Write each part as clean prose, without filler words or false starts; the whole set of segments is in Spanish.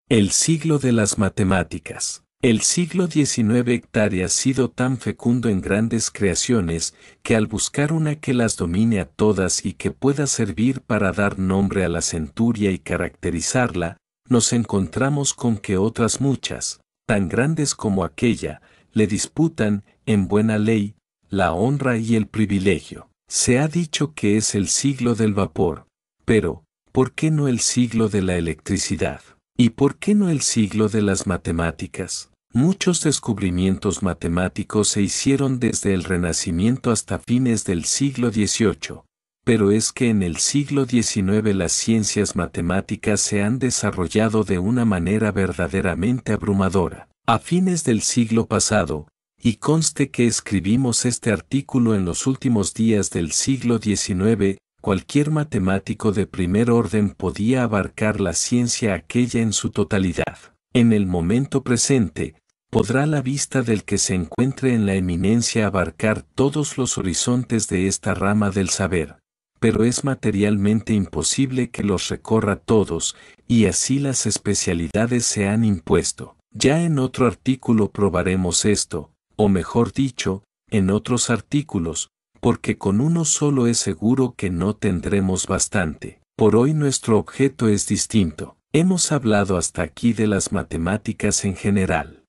El siglo de las matemáticas. El siglo XIX ha sido tan fecundo en grandes creaciones que al buscar una que las domine a todas y que pueda servir para dar nombre a la centuria y caracterizarla, nos encontramos con que otras muchas, tan grandes como aquella, le disputan, en buena ley, la honra y el privilegio. Se ha dicho que es el siglo del vapor, pero, ¿por qué no el siglo de la electricidad? ¿Y por qué no el siglo de las matemáticas? Muchos descubrimientos matemáticos se hicieron desde el Renacimiento hasta fines del siglo XVIII, pero es que en el siglo XIX las ciencias matemáticas se han desarrollado de una manera verdaderamente abrumadora. A fines del siglo pasado, y conste que escribimos este artículo en los últimos días del siglo XIX, cualquier matemático de primer orden podía abarcar la ciencia aquella en su totalidad. En el momento presente, podrá la vista del que se encuentre en la eminencia abarcar todos los horizontes de esta rama del saber, pero es materialmente imposible que los recorra todos, y así las especialidades se han impuesto. Ya en otro artículo probaremos esto, o mejor dicho, en otros artículos, porque con uno solo es seguro que no tendremos bastante. Por hoy nuestro objeto es distinto. Hemos hablado hasta aquí de las matemáticas en general.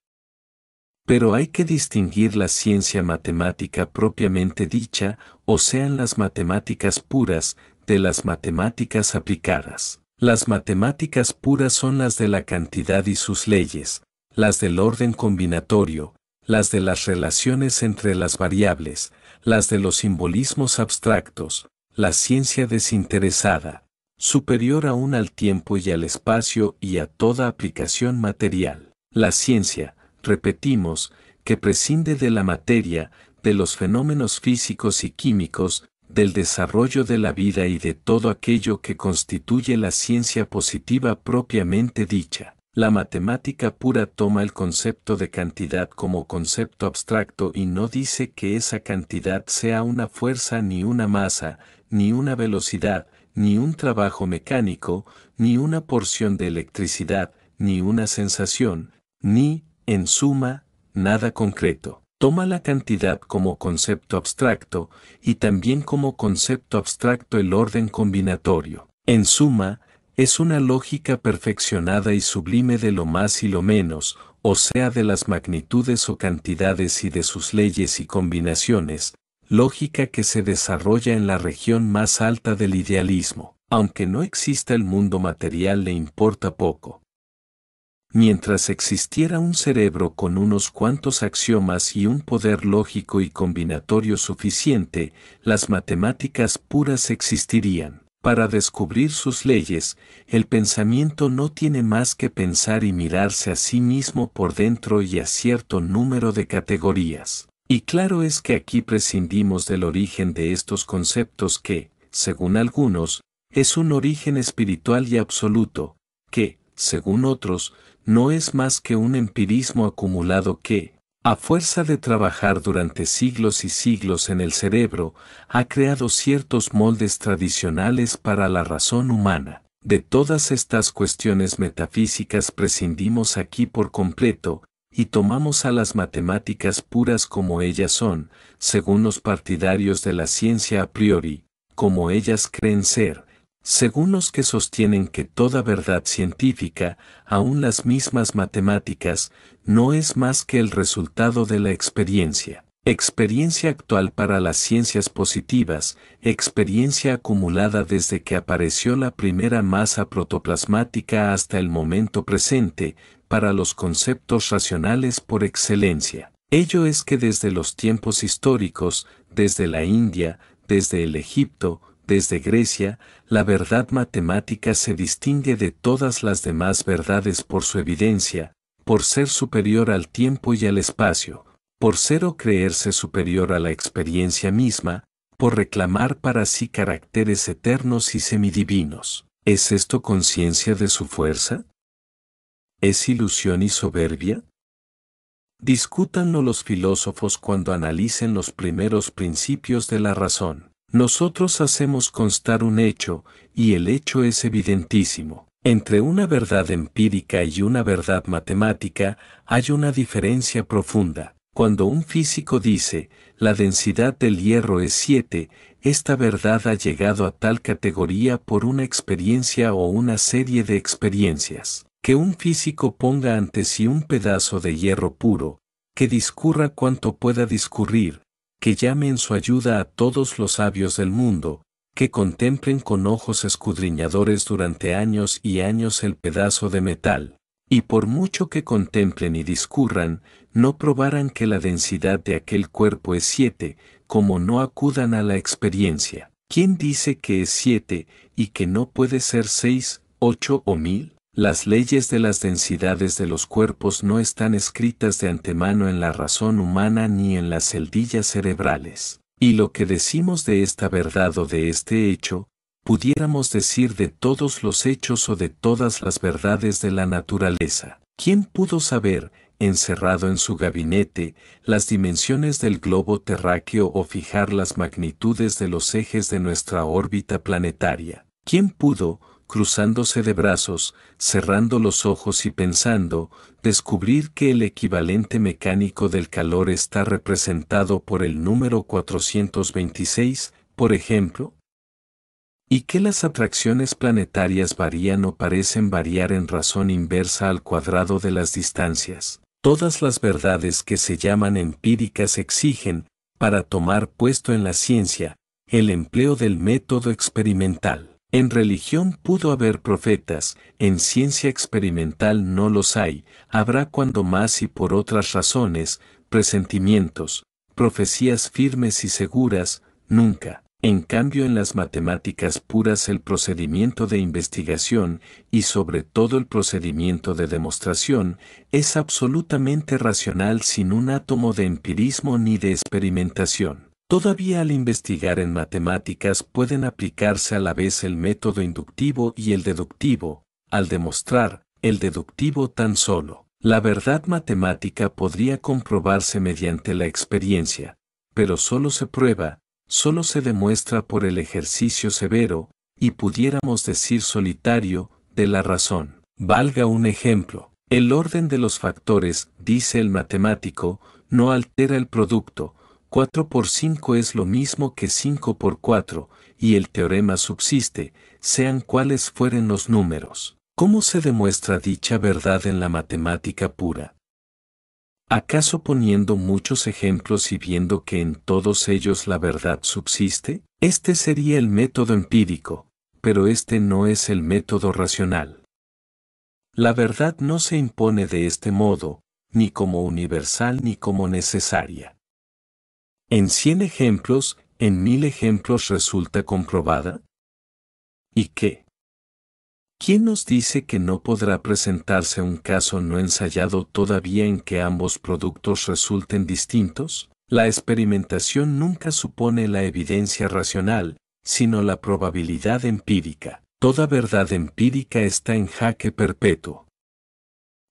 Pero hay que distinguir la ciencia matemática propiamente dicha, o sean las matemáticas puras, de las matemáticas aplicadas. Las matemáticas puras son las de la cantidad y sus leyes, las del orden combinatorio, las de las relaciones entre las variables, las de los simbolismos abstractos, la ciencia desinteresada, superior aún al tiempo y al espacio y a toda aplicación material. La ciencia, repetimos, que prescinde de la materia, de los fenómenos físicos y químicos, del desarrollo de la vida y de todo aquello que constituye la ciencia positiva propiamente dicha. La matemática pura toma el concepto de cantidad como concepto abstracto y no dice que esa cantidad sea una fuerza ni una masa, ni una velocidad, ni un trabajo mecánico, ni una porción de electricidad, ni una sensación, ni, en suma, nada concreto. Toma la cantidad como concepto abstracto y también como concepto abstracto el orden combinatorio. En suma, es una lógica perfeccionada y sublime de lo más y lo menos, o sea de las magnitudes o cantidades y de sus leyes y combinaciones, lógica que se desarrolla en la región más alta del idealismo. Aunque no exista el mundo material le importa poco. Mientras existiera un cerebro con unos cuantos axiomas y un poder lógico y combinatorio suficiente, las matemáticas puras existirían. Para descubrir sus leyes, el pensamiento no tiene más que pensar y mirarse a sí mismo por dentro y a cierto número de categorías. Y claro es que aquí prescindimos del origen de estos conceptos que, según algunos, es un origen espiritual y absoluto, que, según otros, no es más que un empirismo acumulado que, a fuerza de trabajar durante siglos y siglos en el cerebro, ha creado ciertos moldes tradicionales para la razón humana. De todas estas cuestiones metafísicas prescindimos aquí por completo, y tomamos a las matemáticas puras como ellas son, según los partidarios de la ciencia a priori, como ellas creen ser, según los que sostienen que toda verdad científica, aun las mismas matemáticas, no es más que el resultado de la experiencia. Experiencia actual para las ciencias positivas, experiencia acumulada desde que apareció la primera masa protoplasmática hasta el momento presente, para los conceptos racionales por excelencia. Ello es que desde los tiempos históricos, desde la India, desde el Egipto, desde Grecia, la verdad matemática se distingue de todas las demás verdades por su evidencia, por ser superior al tiempo y al espacio, por ser o creerse superior a la experiencia misma, por reclamar para sí caracteres eternos y semidivinos. ¿Es esto conciencia de su fuerza? ¿Es ilusión y soberbia? Discútanlo los filósofos cuando analicen los primeros principios de la razón. Nosotros hacemos constar un hecho, y el hecho es evidentísimo. Entre una verdad empírica y una verdad matemática hay una diferencia profunda. Cuando un físico dice, la densidad del hierro es 7, esta verdad ha llegado a tal categoría por una experiencia o una serie de experiencias. Que un físico ponga ante sí un pedazo de hierro puro, que discurra cuanto pueda discurrir, que llame en su ayuda a todos los sabios del mundo, que contemplen con ojos escudriñadores durante años y años el pedazo de metal, y por mucho que contemplen y discurran, no probarán que la densidad de aquel cuerpo es 7, como no acudan a la experiencia. ¿Quién dice que es 7 y que no puede ser 6, 8 o 1000? Las leyes de las densidades de los cuerpos no están escritas de antemano en la razón humana ni en las celdillas cerebrales. Y lo que decimos de esta verdad o de este hecho, pudiéramos decir de todos los hechos o de todas las verdades de la naturaleza. ¿Quién pudo saber, encerrado en su gabinete, las dimensiones del globo terráqueo o fijar las magnitudes de los ejes de nuestra órbita planetaria? ¿Quién pudo, cruzándose de brazos, cerrando los ojos y pensando, descubrir que el equivalente mecánico del calor está representado por el número 426, por ejemplo? ¿Y que las atracciones planetarias varían o parecen variar en razón inversa al cuadrado de las distancias? Todas las verdades que se llaman empíricas exigen, para tomar puesto en la ciencia, el empleo del método experimental. En religión pudo haber profetas, en ciencia experimental no los hay, habrá cuando más y por otras razones, presentimientos, profecías firmes y seguras, nunca. En cambio en las matemáticas puras el procedimiento de investigación, y sobre todo el procedimiento de demostración, es absolutamente racional sin un átomo de empirismo ni de experimentación. Todavía al investigar en matemáticas pueden aplicarse a la vez el método inductivo y el deductivo, al demostrar, el deductivo tan solo. La verdad matemática podría comprobarse mediante la experiencia, pero solo se prueba, solo se demuestra por el ejercicio severo, y pudiéramos decir solitario, de la razón. Valga un ejemplo. El orden de los factores, dice el matemático, no altera el producto. 4 por 5 es lo mismo que 5 por 4, y el teorema subsiste, sean cuales fueren los números. ¿Cómo se demuestra dicha verdad en la matemática pura? ¿Acaso poniendo muchos ejemplos y viendo que en todos ellos la verdad subsiste? Este sería el método empírico, pero este no es el método racional. La verdad no se impone de este modo, ni como universal ni como necesaria. ¿En 100 ejemplos, en 1000 ejemplos resulta comprobada? ¿Y qué? ¿Quién nos dice que no podrá presentarse un caso no ensayado todavía en que ambos productos resulten distintos? La experimentación nunca supone la evidencia racional, sino la probabilidad empírica. Toda verdad empírica está en jaque perpetuo.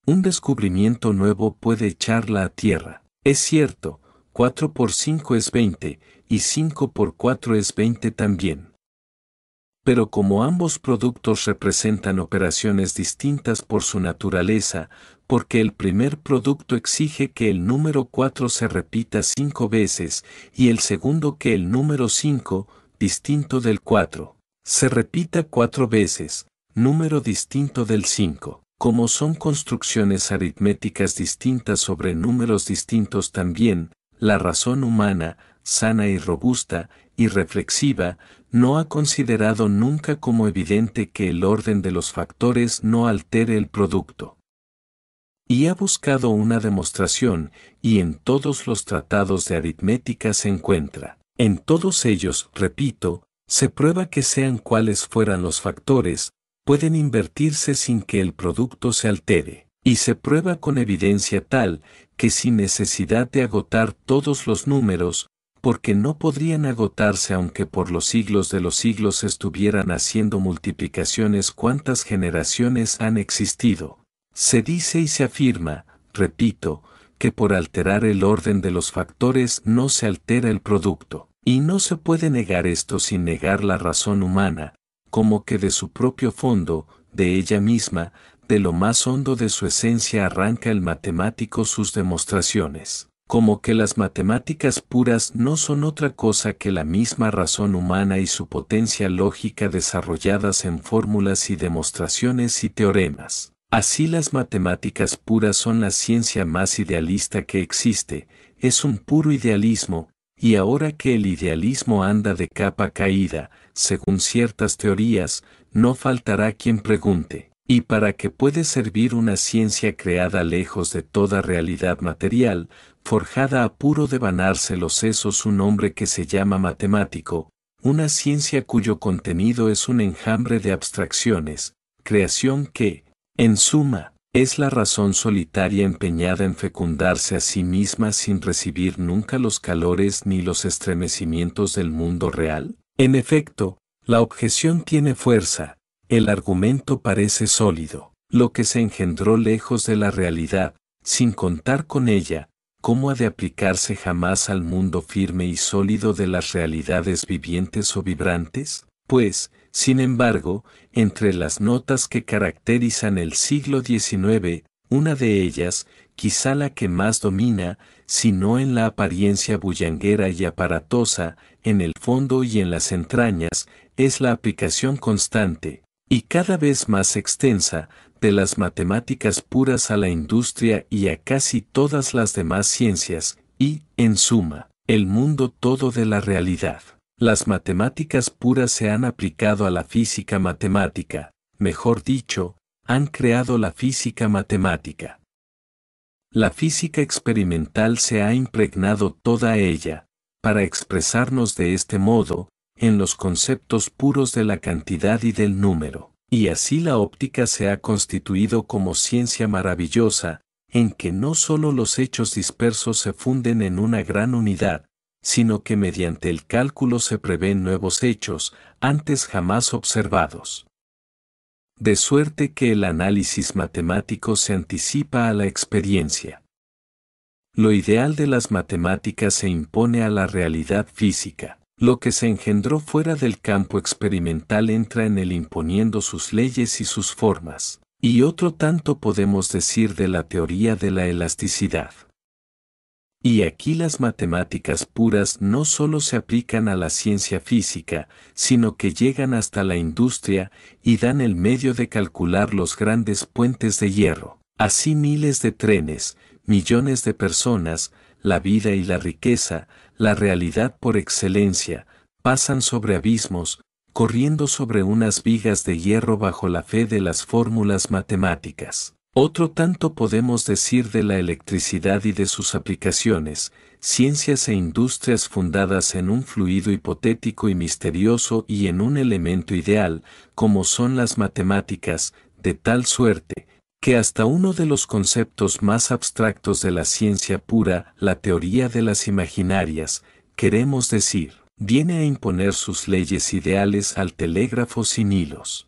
Un descubrimiento nuevo puede echarla a tierra. Es cierto, 4 por 5 es 20, y 5 por 4 es 20 también. Pero como ambos productos representan operaciones distintas por su naturaleza, porque el primer producto exige que el número 4 se repita 5 veces, y el segundo que el número 5, distinto del 4, se repita 4 veces, número distinto del 5. Como son construcciones aritméticas distintas sobre números distintos también, la razón humana, sana y robusta, y reflexiva, no ha considerado nunca como evidente que el orden de los factores no altere el producto. Y ha buscado una demostración, y en todos los tratados de aritmética se encuentra. En todos ellos, repito, se prueba que sean cuales fueran los factores, pueden invertirse sin que el producto se altere. Y se prueba con evidencia tal, que sin necesidad de agotar todos los números, porque no podrían agotarse aunque por los siglos de los siglos estuvieran haciendo multiplicaciones cuántas generaciones han existido. Se dice y se afirma, repito, que por alterar el orden de los factores no se altera el producto. Y no se puede negar esto sin negar la razón humana, como que de su propio fondo, de ella misma, de lo más hondo de su esencia arranca el matemático sus demostraciones. Como que las matemáticas puras no son otra cosa que la misma razón humana y su potencia lógica desarrolladas en fórmulas y demostraciones y teoremas. Así las matemáticas puras son la ciencia más idealista que existe, es un puro idealismo, y ahora que el idealismo anda de capa caída, según ciertas teorías, no faltará quien pregunte, ¿y para qué puede servir una ciencia creada lejos de toda realidad material, forjada a puro devanarse los sesos un hombre que se llama matemático, una ciencia cuyo contenido es un enjambre de abstracciones, creación que, en suma, es la razón solitaria empeñada en fecundarse a sí misma sin recibir nunca los calores ni los estremecimientos del mundo real? En efecto, la objeción tiene fuerza, el argumento parece sólido, lo que se engendró lejos de la realidad, sin contar con ella, ¿cómo ha de aplicarse jamás al mundo firme y sólido de las realidades vivientes o vibrantes? Pues, sin embargo, entre las notas que caracterizan el siglo XIX, una de ellas, quizá la que más domina, si no en la apariencia bullanguera y aparatosa, en el fondo y en las entrañas, es la aplicación constante, y cada vez más extensa, de las matemáticas puras a la industria y a casi todas las demás ciencias, y, en suma, el mundo todo de la realidad. Las matemáticas puras se han aplicado a la física matemática, mejor dicho, han creado la física matemática. La física experimental se ha impregnado toda ella, para expresarnos de este modo, en los conceptos puros de la cantidad y del número. Y así la óptica se ha constituido como ciencia maravillosa, en que no solo los hechos dispersos se funden en una gran unidad, sino que mediante el cálculo se prevén nuevos hechos, antes jamás observados. De suerte que el análisis matemático se anticipa a la experiencia. Lo ideal de las matemáticas se impone a la realidad física. Lo que se engendró fuera del campo experimental entra en él imponiendo sus leyes y sus formas. Y otro tanto podemos decir de la teoría de la elasticidad. Y aquí las matemáticas puras no solo se aplican a la ciencia física, sino que llegan hasta la industria y dan el medio de calcular los grandes puentes de hierro. Así miles de trenes, millones de personas, la vida y la riqueza, la realidad por excelencia, pasan sobre abismos, corriendo sobre unas vigas de hierro bajo la fe de las fórmulas matemáticas. Otro tanto podemos decir de la electricidad y de sus aplicaciones, ciencias e industrias fundadas en un fluido hipotético y misterioso y en un elemento ideal, como son las matemáticas, de tal suerte, que hasta uno de los conceptos más abstractos de la ciencia pura, la teoría de las imaginarias, queremos decir, viene a imponer sus leyes ideales al telégrafo sin hilos.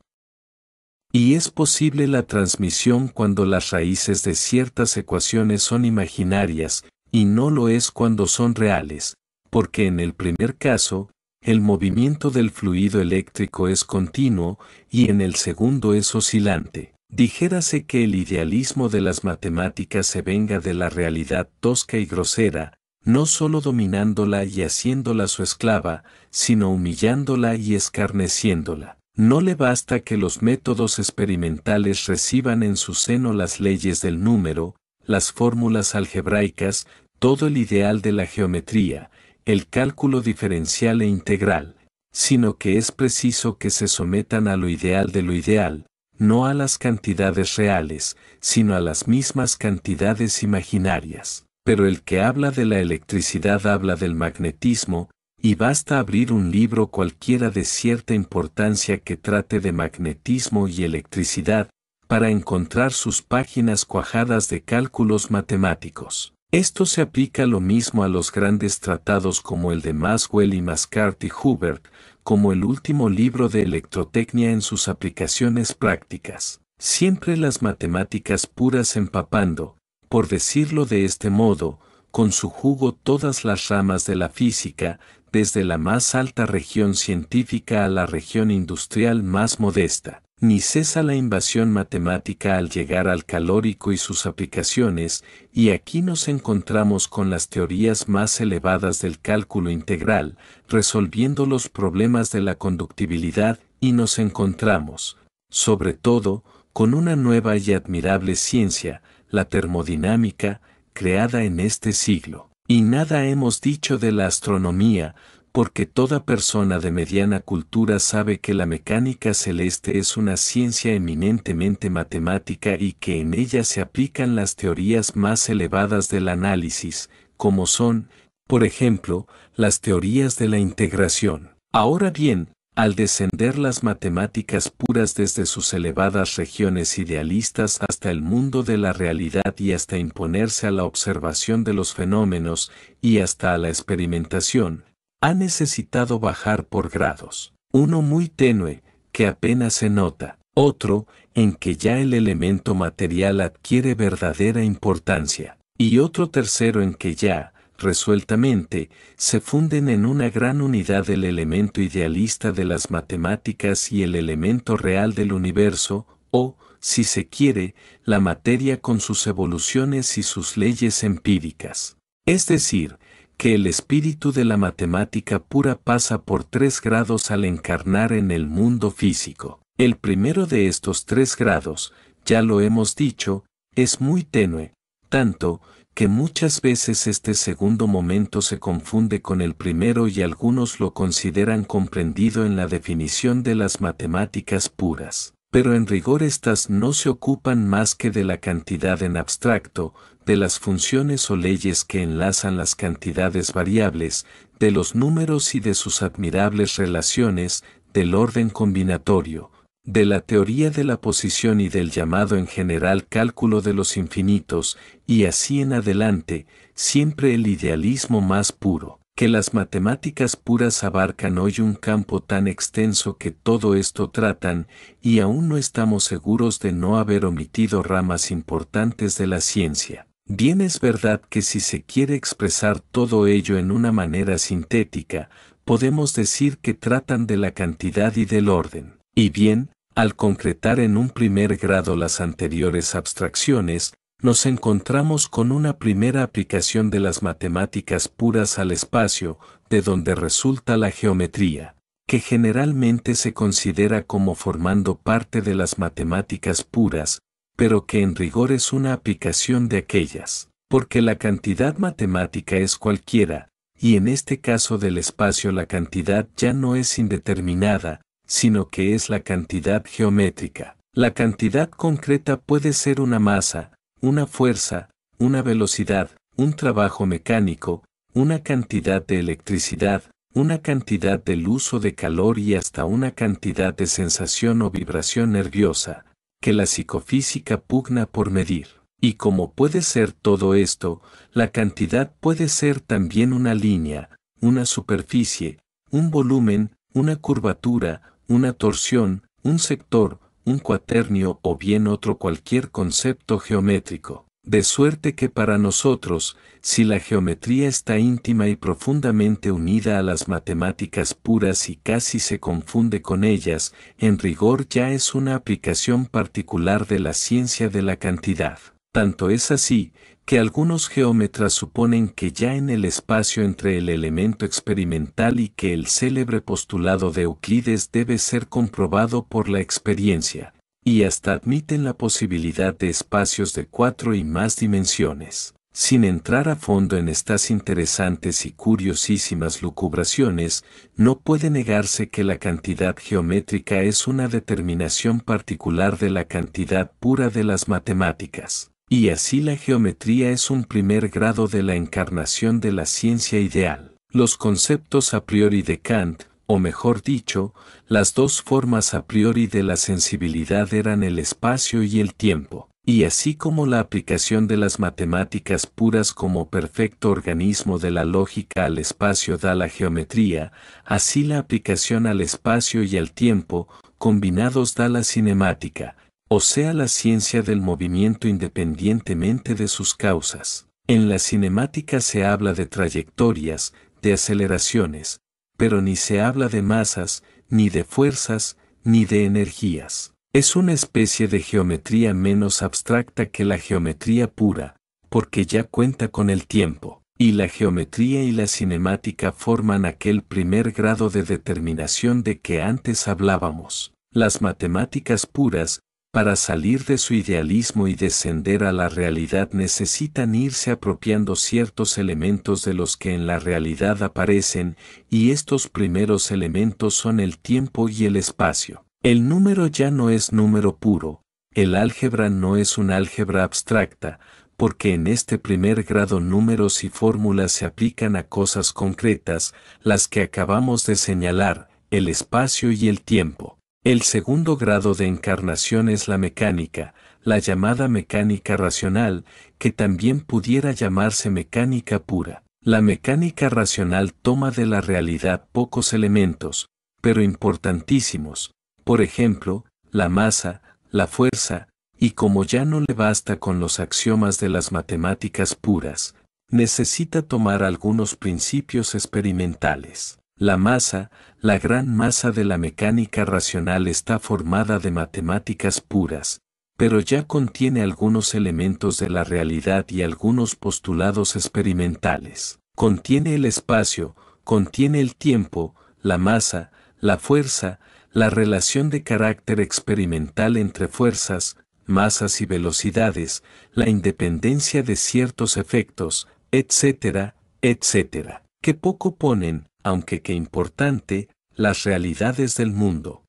Y es posible la transmisión cuando las raíces de ciertas ecuaciones son imaginarias, y no lo es cuando son reales, porque en el primer caso, el movimiento del fluido eléctrico es continuo, y en el segundo es oscilante. Dijérase que el idealismo de las matemáticas se venga de la realidad tosca y grosera, no sólo dominándola y haciéndola su esclava, sino humillándola y escarneciéndola. No le basta que los métodos experimentales reciban en su seno las leyes del número, las fórmulas algebraicas, todo el ideal de la geometría, el cálculo diferencial e integral, sino que es preciso que se sometan a lo ideal de lo ideal, no a las cantidades reales, sino a las mismas cantidades imaginarias. Pero el que habla de la electricidad habla del magnetismo, y basta abrir un libro cualquiera de cierta importancia que trate de magnetismo y electricidad, para encontrar sus páginas cuajadas de cálculos matemáticos. Esto se aplica lo mismo a los grandes tratados como el de Maxwell y Mascart y Hubbert, como el último libro de electrotecnia en sus aplicaciones prácticas. Siempre las matemáticas puras empapando, por decirlo de este modo, con su jugo todas las ramas de la física, desde la más alta región científica a la región industrial más modesta. ni cesa la invasión matemática al llegar al calórico y sus aplicaciones, y aquí nos encontramos con las teorías más elevadas del cálculo integral, resolviendo los problemas de la conductibilidad, y nos encontramos, sobre todo, con una nueva y admirable ciencia, la termodinámica, creada en este siglo. Y nada hemos dicho de la astronomía, porque toda persona de mediana cultura sabe que la mecánica celeste es una ciencia eminentemente matemática y que en ella se aplican las teorías más elevadas del análisis, como son, por ejemplo, las teorías de la integración. Ahora bien, al descender las matemáticas puras desde sus elevadas regiones idealistas hasta el mundo de la realidad y hasta imponerse a la observación de los fenómenos y hasta a la experimentación, ha necesitado bajar por grados. Uno muy tenue, que apenas se nota. Otro, en que ya el elemento material adquiere verdadera importancia. Y otro tercero en que ya, resueltamente, se funden en una gran unidad el elemento idealista de las matemáticas y el elemento real del universo, o, si se quiere, la materia con sus evoluciones y sus leyes empíricas. Es decir, que el espíritu de la matemática pura pasa por 3 grados al encarnar en el mundo físico. El primero de estos 3 grados, ya lo hemos dicho, es muy tenue, tanto que muchas veces este segundo momento se confunde con el primero y algunos lo consideran comprendido en la definición de las matemáticas puras. Pero en rigor estas no se ocupan más que de la cantidad en abstracto, de las funciones o leyes que enlazan las cantidades variables, de los números y de sus admirables relaciones, del orden combinatorio, de la teoría de la posición y del llamado en general cálculo de los infinitos, y así en adelante, siempre el idealismo más puro. Que las matemáticas puras abarcan hoy un campo tan extenso que todo esto tratan, y aún no estamos seguros de no haber omitido ramas importantes de la ciencia. Bien es verdad que si se quiere expresar todo ello en una manera sintética, podemos decir que tratan de la cantidad y del orden. Y bien, al concretar en un primer grado las anteriores abstracciones, nos encontramos con una primera aplicación de las matemáticas puras al espacio, de donde resulta la geometría, que generalmente se considera como formando parte de las matemáticas puras, pero que en rigor es una aplicación de aquellas, porque la cantidad matemática es cualquiera, y en este caso del espacio la cantidad ya no es indeterminada, sino que es la cantidad geométrica. La cantidad concreta puede ser una masa, una fuerza, una velocidad, un trabajo mecánico, una cantidad de electricidad, una cantidad de luz o de calor y hasta una cantidad de sensación o vibración nerviosa, que la psicofísica pugna por medir. Y como puede ser todo esto, la cantidad puede ser también una línea, una superficie, un volumen, una curvatura, una torsión, un sector, un cuaternio o bien otro cualquier concepto geométrico. De suerte que para nosotros, si la geometría está íntima y profundamente unida a las matemáticas puras y casi se confunde con ellas, en rigor ya es una aplicación particular de la ciencia de la cantidad. Tanto es así, que algunos geómetras suponen que ya en el espacio entre el elemento experimental y que el célebre postulado de Euclides debe ser comprobado por la experiencia, y hasta admiten la posibilidad de espacios de 4 y más dimensiones. Sin entrar a fondo en estas interesantes y curiosísimas lucubraciones, no puede negarse que la cantidad geométrica es una determinación particular de la cantidad pura de las matemáticas. Y así la geometría es un primer grado de la encarnación de la ciencia ideal. Los conceptos a priori de Kant, o mejor dicho, las dos formas a priori de la sensibilidad eran el espacio y el tiempo. Y así como la aplicación de las matemáticas puras como perfecto organismo de la lógica al espacio da la geometría, así la aplicación al espacio y al tiempo, combinados da la cinemática, o sea la ciencia del movimiento independientemente de sus causas. En la cinemática se habla de trayectorias, de aceleraciones, pero ni se habla de masas, ni de fuerzas, ni de energías. Es una especie de geometría menos abstracta que la geometría pura, porque ya cuenta con el tiempo, y la geometría y la cinemática forman aquel primer grado de determinación de que antes hablábamos. Las matemáticas puras, para salir de su idealismo y descender a la realidad, necesitan irse apropiando ciertos elementos de los que en la realidad aparecen, y estos primeros elementos son el tiempo y el espacio. El número ya no es número puro, el álgebra no es un álgebra abstracta, porque en este primer grado números y fórmulas se aplican a cosas concretas, las que acabamos de señalar, el espacio y el tiempo. El segundo grado de encarnación es la mecánica, la llamada mecánica racional, que también pudiera llamarse mecánica pura. La mecánica racional toma de la realidad pocos elementos, pero importantísimos, por ejemplo, la masa, la fuerza, y como ya no le basta con los axiomas de las matemáticas puras, necesita tomar algunos principios experimentales. La masa, la gran masa de la mecánica racional está formada de matemáticas puras, pero ya contiene algunos elementos de la realidad y algunos postulados experimentales. Contiene el espacio, contiene el tiempo, la masa, la fuerza, la relación de carácter experimental entre fuerzas, masas y velocidades, la independencia de ciertos efectos, etcétera, etcétera, que poco ponen, aunque qué importante, las realidades del mundo.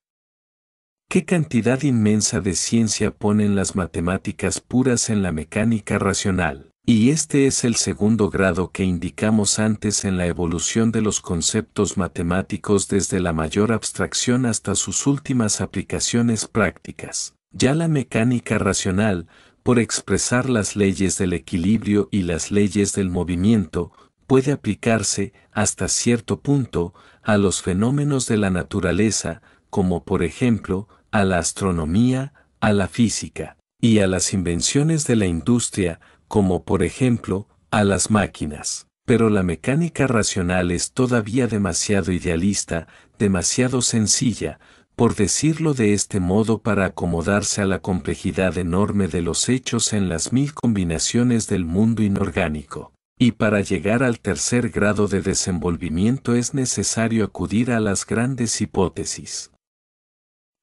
¿Qué cantidad inmensa de ciencia ponen las matemáticas puras en la mecánica racional? Y este es el segundo grado que indicamos antes en la evolución de los conceptos matemáticos desde la mayor abstracción hasta sus últimas aplicaciones prácticas. Ya la mecánica racional, por expresar las leyes del equilibrio y las leyes del movimiento, puede aplicarse, hasta cierto punto, a los fenómenos de la naturaleza, como por ejemplo, a la astronomía, a la física, y a las invenciones de la industria, como por ejemplo, a las máquinas. Pero la mecánica racional es todavía demasiado idealista, demasiado sencilla, por decirlo de este modo, para acomodarse a la complejidad enorme de los hechos en las mil combinaciones del mundo inorgánico. Y para llegar al tercer grado de desenvolvimiento es necesario acudir a las grandes hipótesis.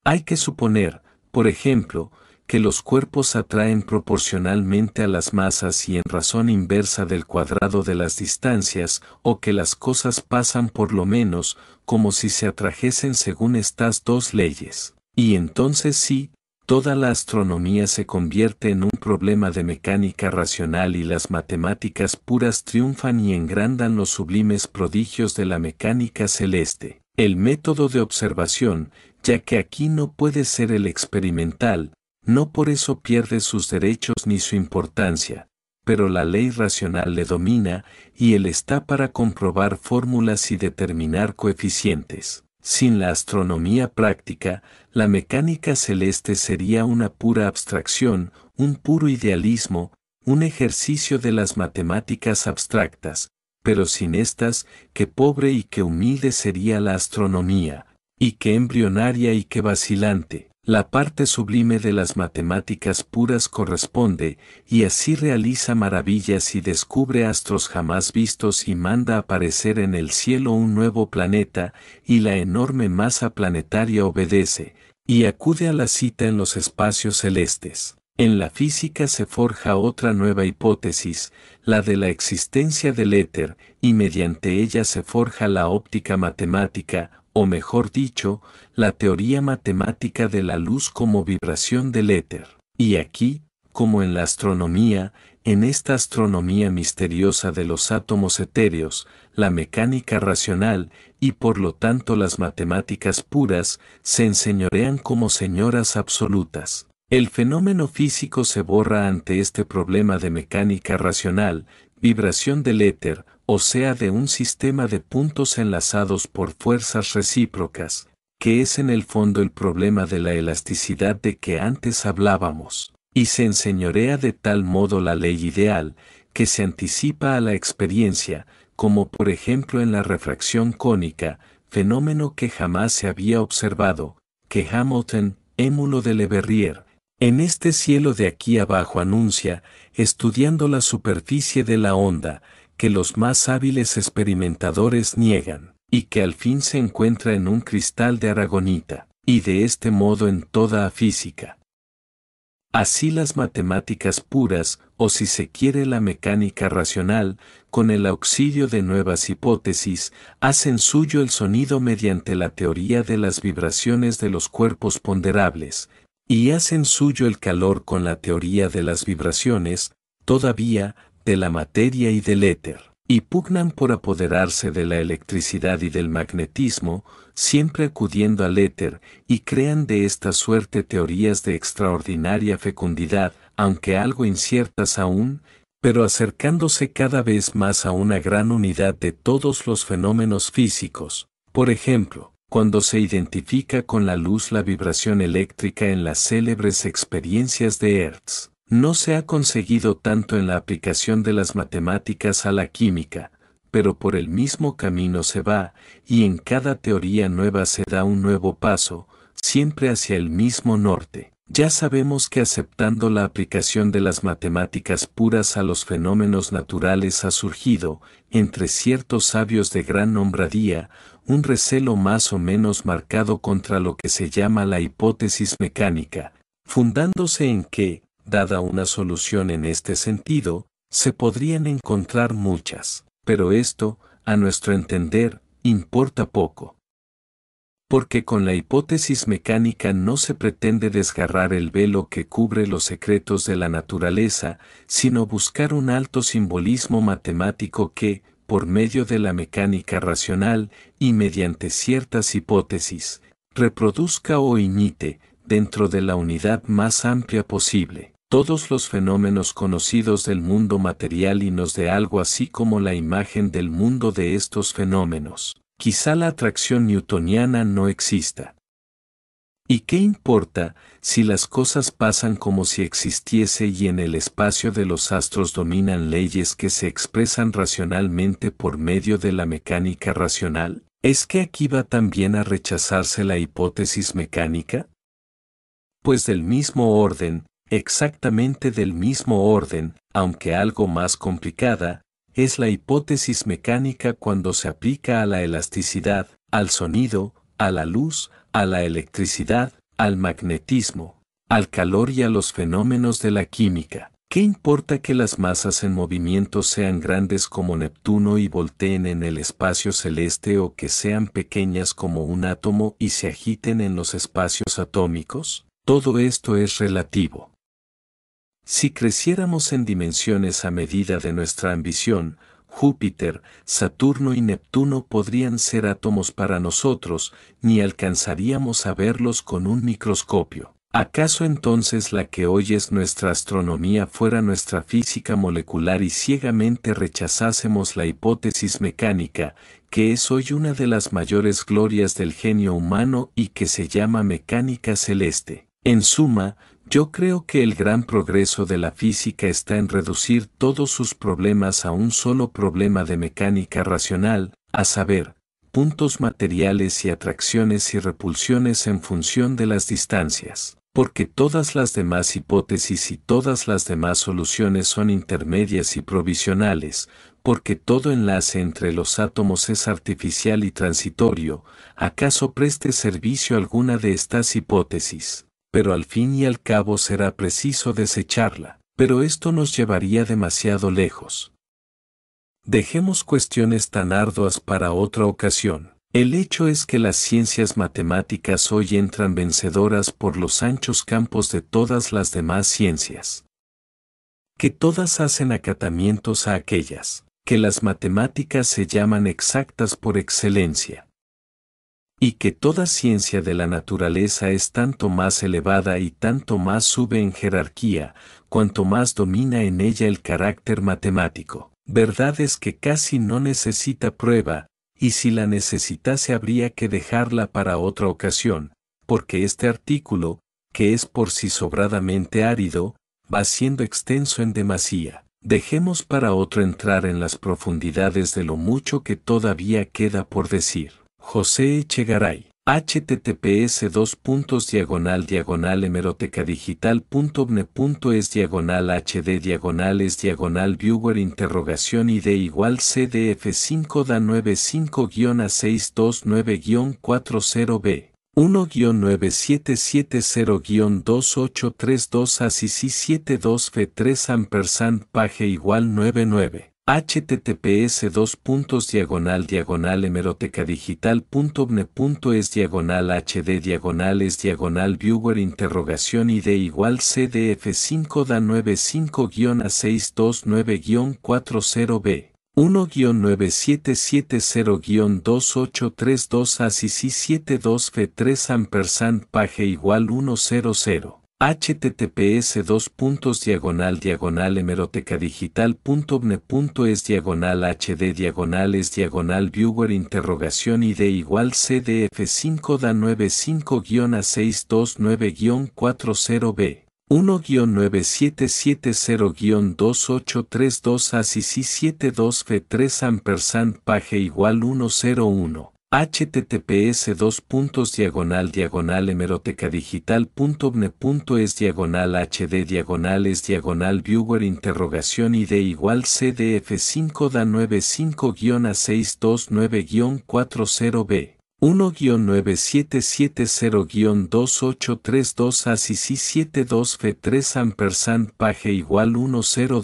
Hay que suponer, por ejemplo, que los cuerpos atraen proporcionalmente a las masas y en razón inversa del cuadrado de las distancias, o que las cosas pasan por lo menos como si se atrajesen según estas dos leyes. Y entonces sí, toda la astronomía se convierte en un problema de mecánica racional y las matemáticas puras triunfan y engrandan los sublimes prodigios de la mecánica celeste. El método de observación, ya que aquí no puede ser el experimental, no por eso pierde sus derechos ni su importancia, pero la ley racional le domina y él está para comprobar fórmulas y determinar coeficientes. Sin la astronomía práctica, la mecánica celeste sería una pura abstracción, un puro idealismo, un ejercicio de las matemáticas abstractas, pero sin estas, qué pobre y qué humilde sería la astronomía, y qué embrionaria y qué vacilante. La parte sublime de las matemáticas puras corresponde, y así realiza maravillas y descubre astros jamás vistos y manda aparecer en el cielo un nuevo planeta, y la enorme masa planetaria obedece, y acude a la cita en los espacios celestes. En la física se forja otra nueva hipótesis, la de la existencia del éter, y mediante ella se forja la óptica matemática, o mejor dicho, la teoría matemática de la luz como vibración del éter. Y aquí, como en la astronomía, en esta astronomía misteriosa de los átomos etéreos, la mecánica racional, y por lo tanto las matemáticas puras, se enseñorean como señoras absolutas. El fenómeno físico se borra ante este problema de mecánica racional, vibración del éter, o sea de un sistema de puntos enlazados por fuerzas recíprocas, que es en el fondo el problema de la elasticidad de que antes hablábamos, y se enseñorea de tal modo la ley ideal, que se anticipa a la experiencia, como por ejemplo en la refracción cónica, fenómeno que jamás se había observado, que Hamilton, émulo de Le Verrier, en este cielo de aquí abajo anuncia, estudiando la superficie de la onda, que los más hábiles experimentadores niegan, y que al fin se encuentra en un cristal de aragonita, y de este modo en toda física. Así las matemáticas puras, o si se quiere la mecánica racional, con el auxilio de nuevas hipótesis, hacen suyo el sonido mediante la teoría de las vibraciones de los cuerpos ponderables, y hacen suyo el calor con la teoría de las vibraciones, todavía, de la materia y del éter, y pugnan por apoderarse de la electricidad y del magnetismo, siempre acudiendo al éter, y crean de esta suerte teorías de extraordinaria fecundidad, aunque algo inciertas aún, pero acercándose cada vez más a una gran unidad de todos los fenómenos físicos. Por ejemplo, cuando se identifica con la luz la vibración eléctrica en las célebres experiencias de Hertz, no se ha conseguido tanto en la aplicación de las matemáticas a la química, pero por el mismo camino se va, y en cada teoría nueva se da un nuevo paso, siempre hacia el mismo norte. Ya sabemos que aceptando la aplicación de las matemáticas puras a los fenómenos naturales ha surgido, entre ciertos sabios de gran nombradía, un recelo más o menos marcado contra lo que se llama la hipótesis mecánica, fundándose en que, dada una solución en este sentido, se podrían encontrar muchas, pero esto, a nuestro entender, importa poco. Porque con la hipótesis mecánica no se pretende desgarrar el velo que cubre los secretos de la naturaleza, sino buscar un alto simbolismo matemático que, por medio de la mecánica racional y mediante ciertas hipótesis, reproduzca o imite, dentro de la unidad más amplia posible, todos los fenómenos conocidos del mundo material y nos dé algo así como la imagen del mundo de estos fenómenos. Quizá la atracción newtoniana no exista. ¿Y qué importa si las cosas pasan como si existiese y en el espacio de los astros dominan leyes que se expresan racionalmente por medio de la mecánica racional? ¿Es que aquí va también a rechazarse la hipótesis mecánica? Pues del mismo orden, exactamente del mismo orden, aunque algo más complicada, es la hipótesis mecánica cuando se aplica a la elasticidad, al sonido, a la luz, a la electricidad, al magnetismo, al calor y a los fenómenos de la química. ¿Qué importa que las masas en movimiento sean grandes como Neptuno y volteen en el espacio celeste o que sean pequeñas como un átomo y se agiten en los espacios atómicos? Todo esto es relativo. Si creciéramos en dimensiones a medida de nuestra ambición, Júpiter, Saturno y Neptuno podrían ser átomos para nosotros, ni alcanzaríamos a verlos con un microscopio. ¿Acaso entonces la que hoy es nuestra astronomía fuera nuestra física molecular y ciegamente rechazásemos la hipótesis mecánica, que es hoy una de las mayores glorias del genio humano y que se llama mecánica celeste? En suma, yo creo que el gran progreso de la física está en reducir todos sus problemas a un solo problema de mecánica racional, a saber, puntos materiales y atracciones y repulsiones en función de las distancias, porque todas las demás hipótesis y todas las demás soluciones son intermedias y provisionales, porque todo enlace entre los átomos es artificial y transitorio, ¿acaso preste servicio alguna de estas hipótesis? Pero al fin y al cabo será preciso desecharla, pero esto nos llevaría demasiado lejos. Dejemos cuestiones tan arduas para otra ocasión. El hecho es que las ciencias matemáticas hoy entran vencedoras por los anchos campos de todas las demás ciencias. Que todas hacen acatamientos a aquellas, que las matemáticas se llaman exactas por excelencia. Y que toda ciencia de la naturaleza es tanto más elevada y tanto más sube en jerarquía, cuanto más domina en ella el carácter matemático. Verdad es que casi no necesita prueba, y si la necesitase habría que dejarla para otra ocasión, porque este artículo, que es por sí sobradamente árido, va siendo extenso en demasía. Dejemos para otro entrar en las profundidades de lo mucho que todavía queda por decir. José Echegaray. https://hemerotecadigital.ble/hd/viewer cdf5 da 95-a629-40b 1-9770-2832 ACC 72 F3 ampersand page igual 99 https://hemerotecadigital.ble.es/hd/viewer id igual cdf5 da 95-a629-40b 1-9770-2832 ACC 72 F3 ampersand page igual 100 https://hemerotecadigital.ble.es/hd/viewer id igual cdf5 da 95-a629-40b 1-9770-2832 ACC 72 F3 ampersand page igual 101 https://hemerotecadigital.ble.es/hd/viewer id igual cdf5 da 95-a629-40b 1-9770-2832 ACC 72 F3 ampersand page igual 102